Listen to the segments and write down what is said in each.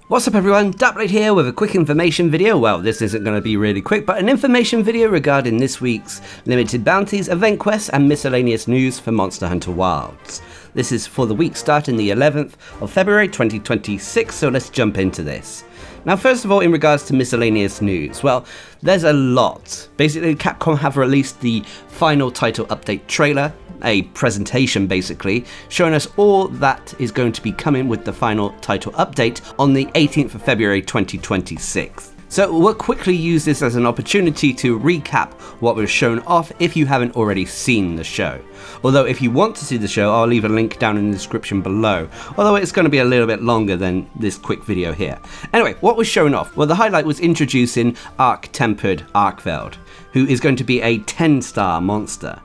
What's up everyone, Darcblade here with a quick information video. Well, this isn't going to be really quick, but an information video regarding this week's limited bounties, event quests and miscellaneous news for Monster Hunter Wilds. This is for the week starting the 11th of February 2026, so let's jump into this. Now first of all, in regards to miscellaneous news, well, there's a lot. Basically, Capcom have released the final title update trailer, a presentation basically, showing us all that is going to be coming with the final title update on the 18th of February 2026. So we'll quickly use this as an opportunity to recap what was shown off if you haven't already seen the show. Although if you want to see the show, I'll leave a link down in the description below, although it's going to be a little bit longer than this quick video here. Anyway, what was shown off? Well, the highlight was introducing Arch-Tempered Darcblade, who is going to be a 10-star monster.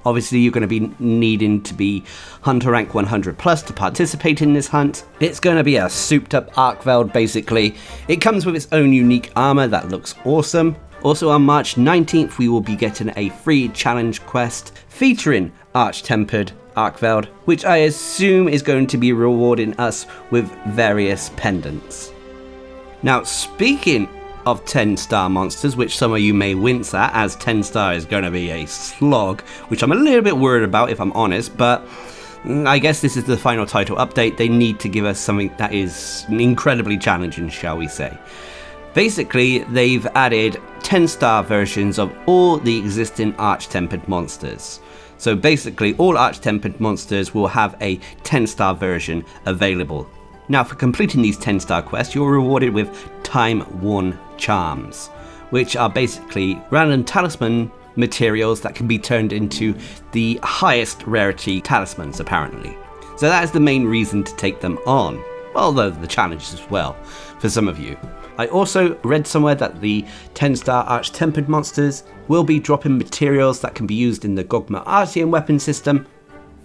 Obviously, you're going to be needing to be Hunter rank 100 plus to participate in this hunt. It's going to be a souped up Darcblade basically. It comes with its own unique armor that looks awesome. Also on March 19th, we will be getting a free challenge quest featuring Arch-Tempered Darcblade, which I assume is going to be rewarding us with various pendants. Now, speaking of 10-star monsters, which some of you may wince at, as 10-star is going to be a slog, which I'm a little bit worried about if I'm honest, but I guess this is the final title update. They need to give us something that is incredibly challenging, shall we say. Basically, they've added 10-star versions of all the existing Arch-Tempered monsters. So basically, all Arch-Tempered monsters will have a 10-star version available. Now, for completing these 10-star quests, you're rewarded with Time 1 charms, which are basically random talisman materials that can be turned into the highest rarity talismans, apparently. So that is the main reason to take them on, although the challenge as well, for some of you. I also read somewhere that the 10-star Arch-Tempered monsters will be dropping materials that can be used in the Gogma Artian weapon system,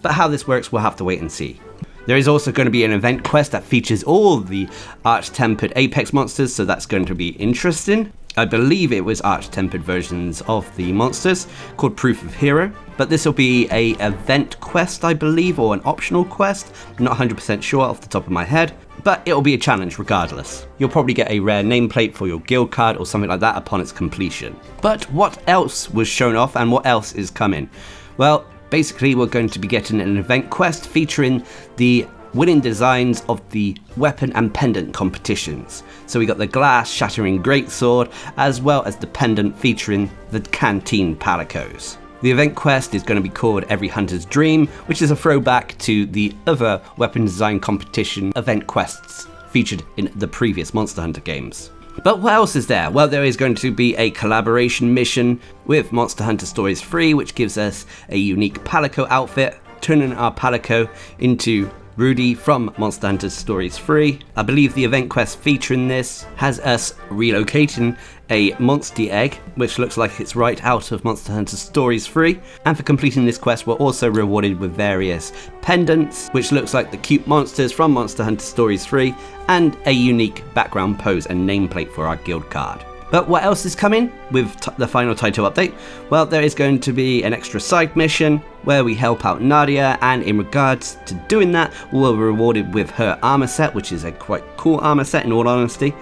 but how this works we'll have to wait and see. There is also going to be an event quest that features all the Arch-Tempered Apex monsters, so that's going to be interesting. I believe it was Arch-Tempered versions of the monsters, called Proof of Hero, but this will be a event quest, I believe, or an optional quest. I'm not 100% sure off the top of my head, but it'll be a challenge regardless. You'll probably get a rare nameplate for your guild card or something like that upon its completion. But what else was shown off and what else is coming? Well, basically, we're going to be getting an event quest featuring the winning designs of the weapon and pendant competitions. So we got the glass shattering greatsword, as well as the pendant featuring the canteen palicos. The event quest is going to be called Every Hunter's Dream, which is a throwback to the other weapon design competition event quests featured in the previous Monster Hunter games. But what else is there? Well, there is going to be a collaboration mission with Monster Hunter Stories 3, which gives us a unique Palico outfit, turning our Palico into Rudy from Monster Hunter Stories 3. I believe the event quest featuring this has us relocating a Monster Egg, which looks like it's right out of Monster Hunter Stories 3. And for completing this quest, we're also rewarded with various pendants, which looks like the cute monsters from Monster Hunter Stories 3, and a unique background pose and nameplate for our guild card. But what else is coming with the final title update? Well, there is going to be an extra side mission where we help out Nadia, and in regards to doing that, we're rewarded with her armor set, which is a quite cool armor set in all honesty.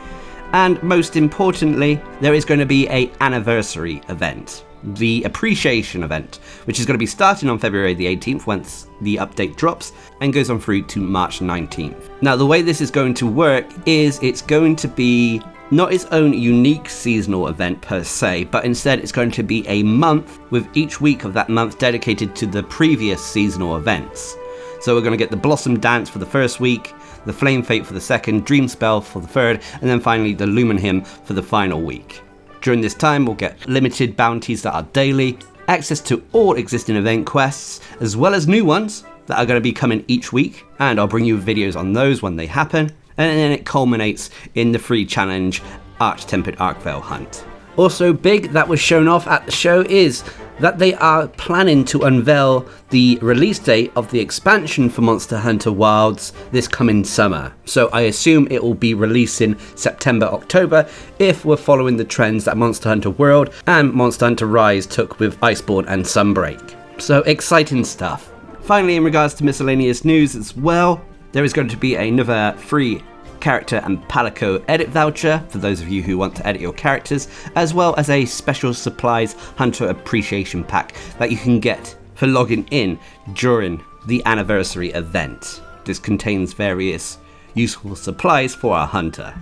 And most importantly, there is going to be an anniversary event, the appreciation event, which is going to be starting on February the 18th once the update drops and goes on through to March 19th. Now, the way this is going to work is it's going to be not its own unique seasonal event per se, but instead it's going to be a month with each week of that month dedicated to the previous seasonal events. So we're going to get the Blossom Dance for the first week, the Flame Fate for the second, Dream Spell for the third, and then finally the Lumen Hymn for the final week. During this time we'll get limited bounties that are daily, access to all existing event quests, as well as new ones that are going to be coming each week, and I'll bring you videos on those when they happen. And then it culminates in the free challenge Arch-Tempered Darcblade hunt. Also big that was shown off at the show is that they are planning to unveil the release date of the expansion for Monster Hunter Wilds this coming summer. So I assume it will be releasing September, October, if we're following the trends that Monster Hunter World and Monster Hunter Rise took with Iceborne and Sunbreak. So exciting stuff. Finally, in regards to miscellaneous news as well, there is going to be another free character and Palico edit voucher for those of you who want to edit your characters, as well as a special supplies hunter appreciation pack that you can get for logging in during the anniversary event. This contains various useful supplies for our hunter.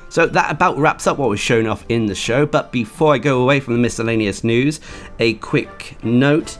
So that about wraps up what was shown off in the show, but before I go away from the miscellaneous news, a quick note.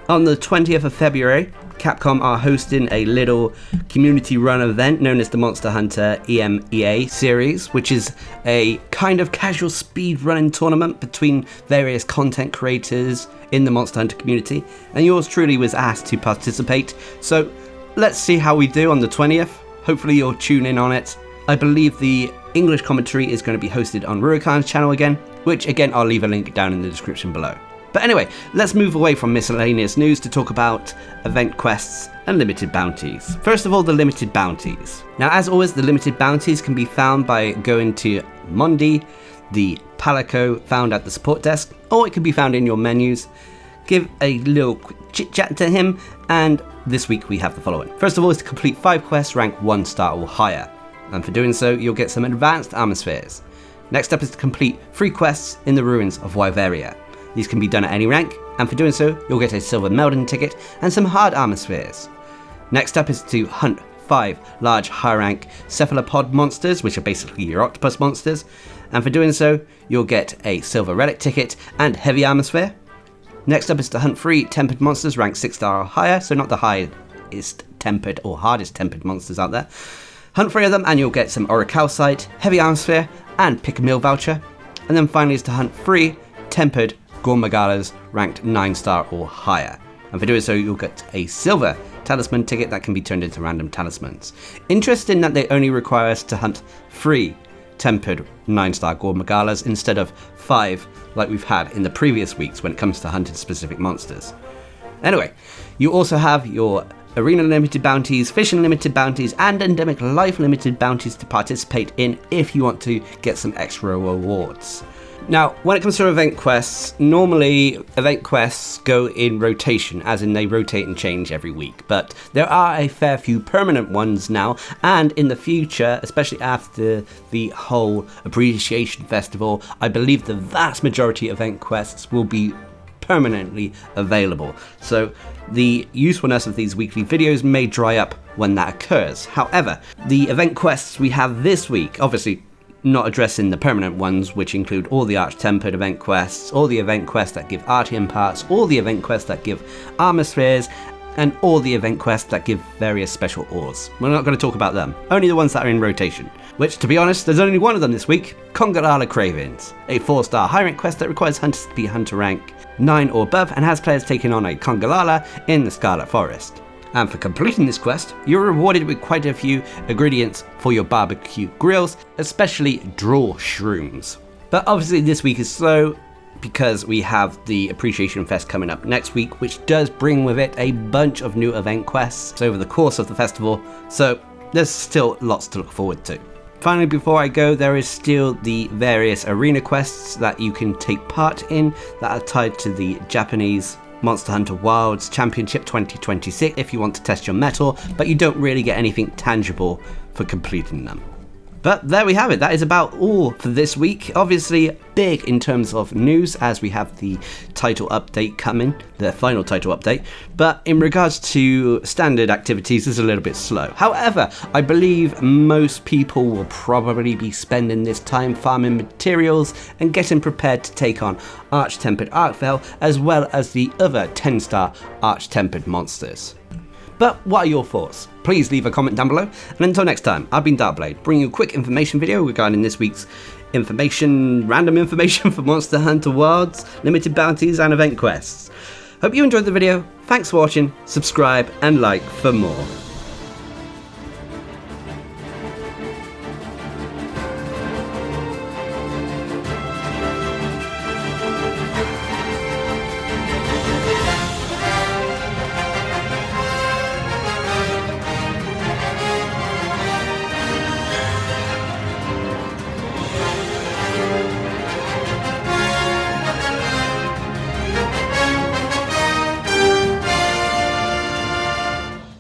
On the 20th of February, Capcom are hosting a little community run event known as the Monster Hunter EMEA series, which is a kind of casual speed running tournament between various content creators in the Monster Hunter community, and yours truly was asked to participate. So let's see how we do on the 20th. Hopefully you'll tune in on it. I believe the English commentary is going to be hosted on Rurokan's channel again, which again I'll leave a link down in the description below. But anyway, let's move away from miscellaneous news to talk about event quests and limited bounties. First of all, the limited bounties. Now, as always, the limited bounties can be found by going to Mondi, the Palico found at the support desk, or it can be found in your menus. Give a little quick chit chat to him, and this week we have the following. First of all is to complete 5 quests ranked 1 star or higher, and for doing so you'll get some advanced armor spheres. Next up is to complete 3 quests in the ruins of Wyveria. These can be done at any rank, and for doing so you'll get a silver Meldon ticket and some hard armor spheres. Next up is to hunt 5 large high rank cephalopod monsters, which are basically your octopus monsters, and for doing so you'll get a silver relic ticket and heavy armor sphere. Next up is to hunt 3 tempered monsters ranked 6 star or higher, so not the highest tempered or hardest tempered monsters out there. Hunt 3 of them and you'll get some Orichalcite, heavy armor sphere, and pick a meal voucher. And then finally is to hunt 3 tempered Gormagalas ranked 9 star or higher. And for doing so you'll get a silver talisman ticket that can be turned into random talismans. Interesting that they only require us to hunt 3 tempered 9 star Gormagalas instead of 5 like we've had in the previous weeks when it comes to hunting specific monsters. Anyway, you also have your Arena Limited Bounties, Fishing Limited Bounties, and Endemic Life Limited Bounties to participate in if you want to get some extra rewards. Now, when it comes to event quests, normally event quests go in rotation, as in they rotate and change every week, but there are a fair few permanent ones now, and in the future, especially after the whole Appreciation Festival, I believe the vast majority of event quests will be permanently available. So the usefulness of these weekly videos may dry up when that occurs. However, the event quests we have this week, obviously not addressing the permanent ones, which include all the Arch-Tempered event quests, all the event quests that give Artium parts, all the event quests that give armor spheres, and all the event quests that give various special ores. We're not going to talk about them, only the ones that are in rotation. Which, to be honest, there's only one of them this week, Congalala Cravings, a 4-star high rank quest that requires hunters to be hunter rank 9 or above and has players taking on a Congalala in the Scarlet Forest. And for completing this quest, you're rewarded with quite a few ingredients for your barbecue grills, especially draw shrooms. But obviously this week is slow because we have the Appreciation Fest coming up next week, which does bring with it a bunch of new event quests over the course of the festival, so there's still lots to look forward to. Finally, before I go, there is still the various arena quests that you can take part in that are tied to the Japanese Monster Hunter Wilds Championship 2026 if you want to test your mettle, but you don't really get anything tangible for completing them. But there we have it, that is about all for this week. Obviously big in terms of news as we have the title update coming, the final title update, but in regards to standard activities it's a little bit slow. However, I believe most people will probably be spending this time farming materials and getting prepared to take on Arch-Tempered Arkvale as well as the other 10-star Arch-Tempered monsters. But what are your thoughts? Please leave a comment down below, and until next time, I've been Darcblade, bringing you a quick information video regarding this week's random information for Monster Hunter Wilds, limited bounties and event quests. Hope you enjoyed the video, thanks for watching, subscribe and like for more.